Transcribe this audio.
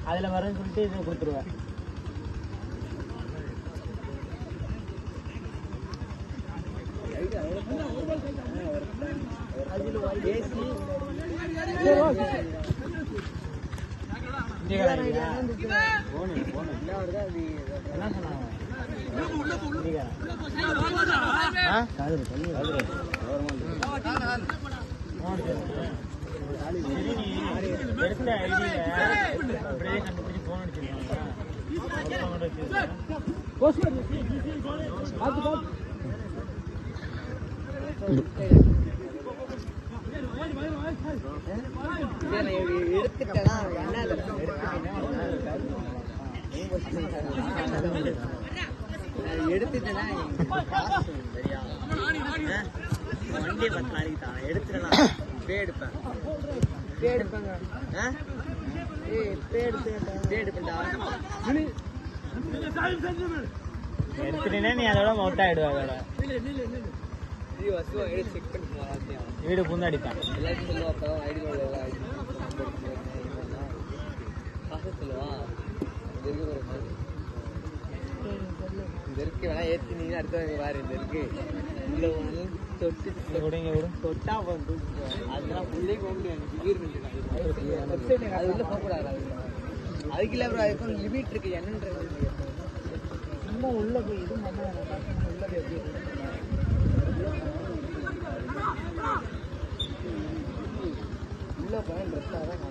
அதுல வரேன்னு சொல்லிட்டு இதை கொடுத்துருவேன். எடுத்துட்டேன்னா வண்டியை 10 நாளைக்கு தான் எடுத்துடலாம். எடுப்பேன் எடுத்துட்டேன்னா நீ அதோட மொட்டை ஆயிடுவா. அதோட வீடு புந்து அடிப்பான். இந்த இருக்கு வேணா ஏற்றி நீங்க அடுத்த வாரு. இந்த இருக்கு தொட்டு தொட்டா வந்து அதெல்லாம் உள்ளே போக முடியாது. அது உள்ள போகக்கூடாது. அதுக்கு இல்லை ப்ரோ, அதுக்கு லிமிட் இருக்கு. என்னன்றது சும்மா உள்ள போய் இது உள்ள போய் உள்ள போய் ட்ரெஸ்ஸாக தான்